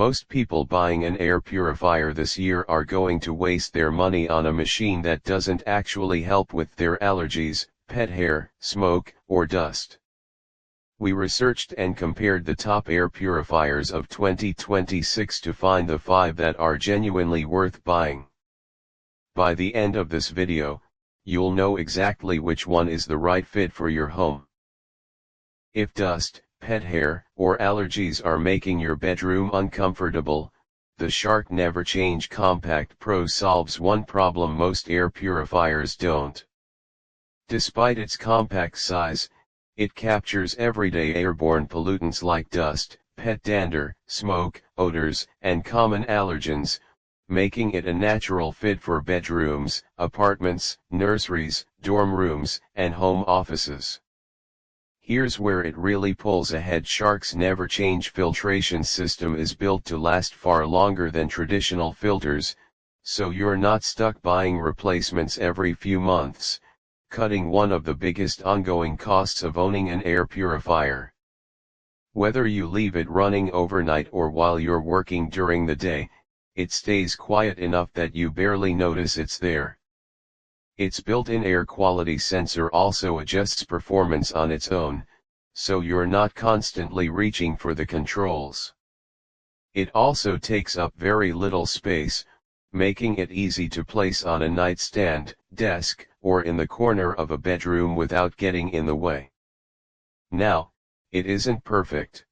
Most people buying an air purifier this year are going to waste their money on a machine that doesn't actually help with their allergies, pet hair, smoke, or dust. We researched and compared the top air purifiers of 2026 to find the 5 that are genuinely worth buying. By the end of this video, you'll know exactly which one is the right fit for your home. If dust, pet hair, or allergies are making your bedroom uncomfortable, the Shark NeverChange Compact Pro solves one problem most air purifiers don't. Despite its compact size, it captures everyday airborne pollutants like dust, pet dander, smoke, odors, and common allergens, making it a natural fit for bedrooms, apartments, nurseries, dorm rooms, and home offices. Here's where it really pulls ahead. Shark's NeverChange filtration system is built to last far longer than traditional filters, so you're not stuck buying replacements every few months, cutting one of the biggest ongoing costs of owning an air purifier. Whether you leave it running overnight or while you're working during the day, it stays quiet enough that you barely notice it's there. Its built-in air quality sensor also adjusts performance on its own, so you're not constantly reaching for the controls. It also takes up very little space, making it easy to place on a nightstand, desk, or in the corner of a bedroom without getting in the way. Now, it isn't perfect.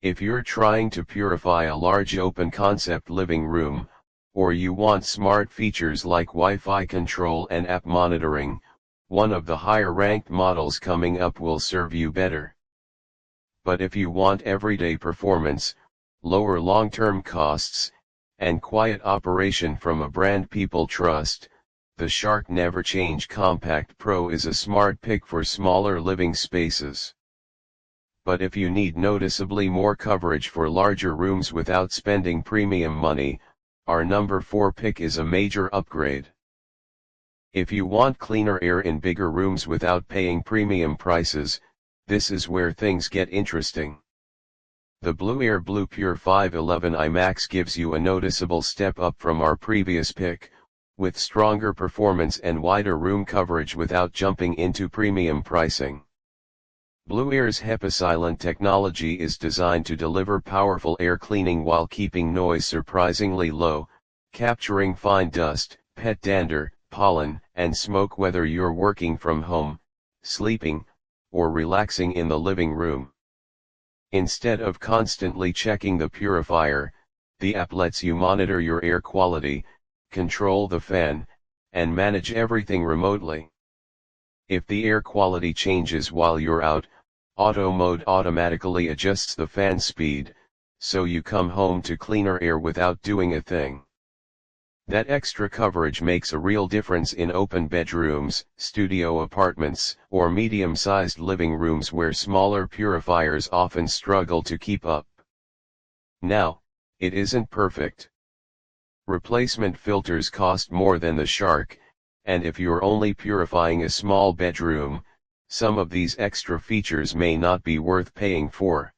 If you're trying to purify a large open-concept living room, or you want smart features like Wi-Fi control and app monitoring, one of the higher-ranked models coming up will serve you better. But if you want everyday performance, lower long-term costs, and quiet operation from a brand people trust, the Shark NeverChange Compact Pro is a smart pick for smaller living spaces. But if you need noticeably more coverage for larger rooms without spending premium money, our number 4 pick is a major upgrade. If you want cleaner air in bigger rooms without paying premium prices, this is where things get interesting. The Blueair Bluepure 511 IMAX gives you a noticeable step up from our previous pick, with stronger performance and wider room coverage without jumping into premium pricing. Blueair's HEPA silent technology is designed to deliver powerful air cleaning while keeping noise surprisingly low, capturing fine dust, pet dander, pollen, and smoke whether you're working from home, sleeping, or relaxing in the living room. Instead of constantly checking the purifier, the app lets you monitor your air quality, control the fan, and manage everything remotely. If the air quality changes while you're out, Auto Mode automatically adjusts the fan speed, so you come home to cleaner air without doing a thing. That extra coverage makes a real difference in open bedrooms, studio apartments, or medium-sized living rooms where smaller purifiers often struggle to keep up. Now, it isn't perfect. Replacement filters cost more than the Shark, and if you're only purifying a small bedroom, some of these extra features may not be worth paying for.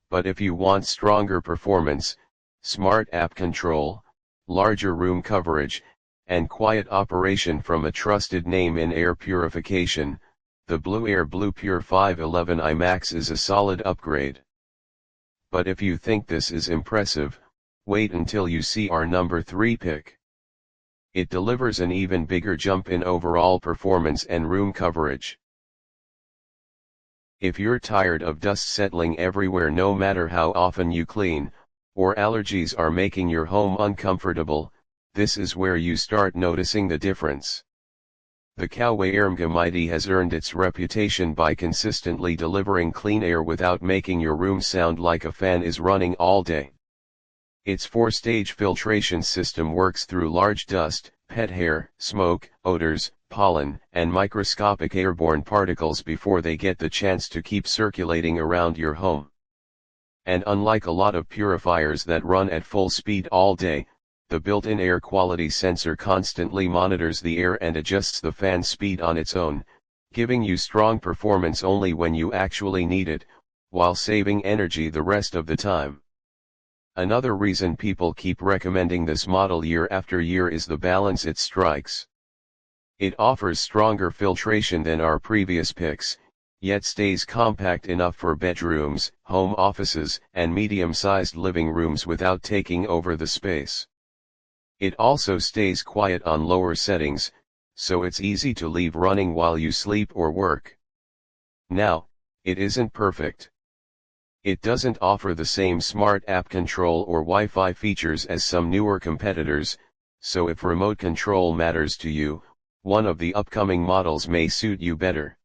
But if you want stronger performance, smart app control, larger room coverage, and quiet operation from a trusted name in air purification, the Blueair Bluepure 511 IMAX is a solid upgrade. But if you think this is impressive, wait until you see our number 3 pick. It delivers an even bigger jump in overall performance and room coverage. If you're tired of dust settling everywhere no matter how often you clean, or allergies are making your home uncomfortable, this is where you start noticing the difference. The Coway Airmega Mighty has earned its reputation by consistently delivering clean air without making your room sound like a fan is running all day. Its 4-stage filtration system works through large dust, pet hair, smoke, odors, pollen, and microscopic airborne particles before they get the chance to keep circulating around your home. And unlike a lot of purifiers that run at full speed all day, the built-in air quality sensor constantly monitors the air and adjusts the fan speed on its own, giving you strong performance only when you actually need it, while saving energy the rest of the time. Another reason people keep recommending this model year after year is the balance it strikes. It offers stronger filtration than our previous picks, yet stays compact enough for bedrooms, home offices, and medium-sized living rooms without taking over the space. It also stays quiet on lower settings, so it's easy to leave running while you sleep or work. Now, it isn't perfect. It doesn't offer the same smart app control or Wi-Fi features as some newer competitors, so if remote control matters to you, one of the upcoming models may suit you better.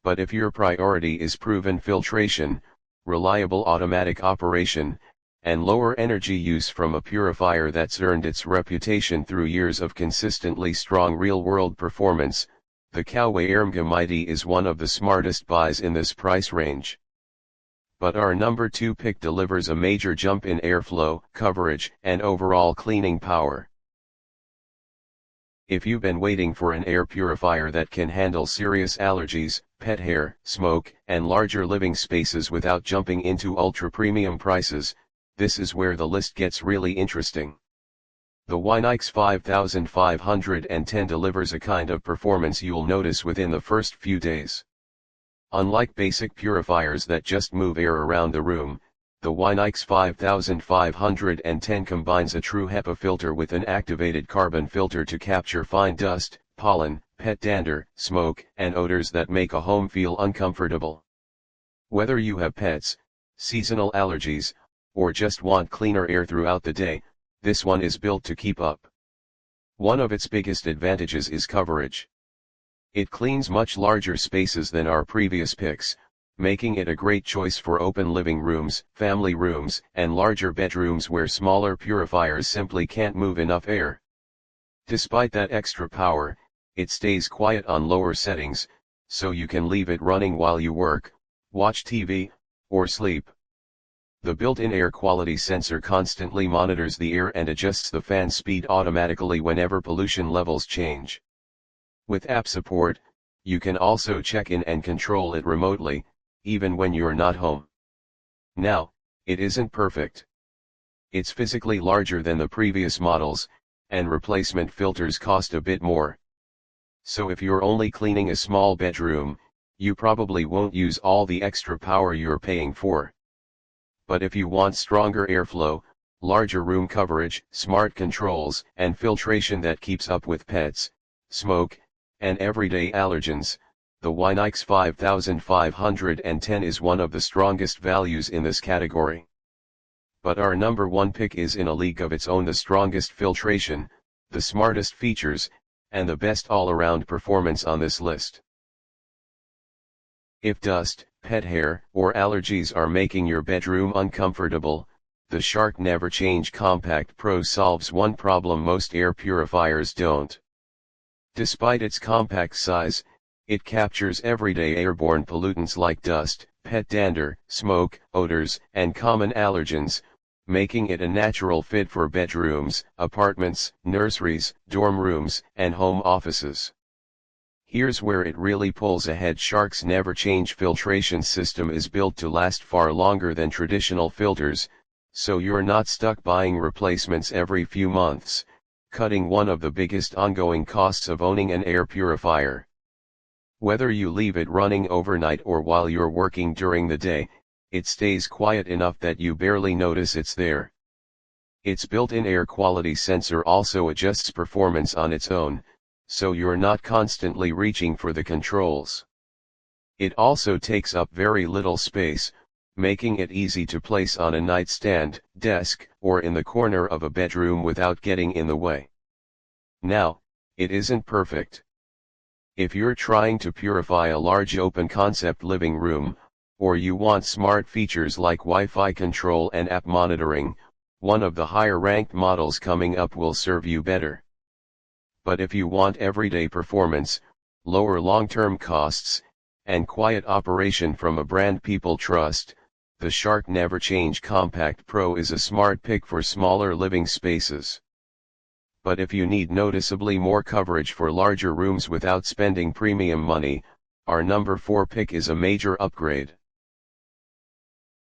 But if your priority is proven filtration, reliable automatic operation, and lower energy use from a purifier that's earned its reputation through years of consistently strong real-world performance, the Coway Airmega Mighty is one of the smartest buys in this price range. But our number 2 pick delivers a major jump in airflow, coverage, and overall cleaning power. If you've been waiting for an air purifier that can handle serious allergies, pet hair, smoke, and larger living spaces without jumping into ultra-premium prices, this is where the list gets really interesting. The WINIX 5510 delivers a kind of performance you'll notice within the first few days. Unlike basic purifiers that just move air around the room, the WINIX 5510 combines a true HEPA filter with an activated carbon filter to capture fine dust, pollen, pet dander, smoke, and odors that make a home feel uncomfortable. Whether you have pets, seasonal allergies, or just want cleaner air throughout the day, this one is built to keep up. One of its biggest advantages is coverage. It cleans much larger spaces than our previous picks, making it a great choice for open living rooms, family rooms, and larger bedrooms where smaller purifiers simply can't move enough air. Despite that extra power, it stays quiet on lower settings, so you can leave it running while you work, watch TV, or sleep. The built-in air quality sensor constantly monitors the air and adjusts the fan speed automatically whenever pollution levels change. With app support, you can also check in and control it remotely, even when you're not home. Now, it isn't perfect. It's physically larger than the previous models, and replacement filters cost a bit more. So if you're only cleaning a small bedroom, you probably won't use all the extra power you're paying for. But if you want stronger airflow, larger room coverage, smart controls, and filtration that keeps up with pets, smoke, and everyday allergens, the WINIX 5510 is one of the strongest values in this category. But our number 1 pick is in a league of its own: the strongest filtration, the smartest features, and the best all-around performance on this list. If dust, pet hair, or allergies are making your bedroom uncomfortable, the Shark NeverChange Compact Pro solves one problem most air purifiers don't. Despite its compact size, it captures everyday airborne pollutants like dust, pet dander, smoke, odors, and common allergens, making it a natural fit for bedrooms, apartments, nurseries, dorm rooms, and home offices. Here's where it really pulls ahead: Shark's NeverChange filtration system is built to last far longer than traditional filters, so you're not stuck buying replacements every few months, cutting one of the biggest ongoing costs of owning an air purifier. Whether you leave it running overnight or while you're working during the day, it stays quiet enough that you barely notice it's there. Its built-in air quality sensor also adjusts performance on its own, so you're not constantly reaching for the controls. It also takes up very little space, making it easy to place on a nightstand, desk, or in the corner of a bedroom without getting in the way. Now, it isn't perfect. If you're trying to purify a large open-concept living room, or you want smart features like Wi-Fi control and app monitoring, one of the higher-ranked models coming up will serve you better. But if you want everyday performance, lower long-term costs, and quiet operation from a brand people trust, the Shark NeverChange Compact Pro is a smart pick for smaller living spaces. But if you need noticeably more coverage for larger rooms without spending premium money, our number 4 pick is a major upgrade.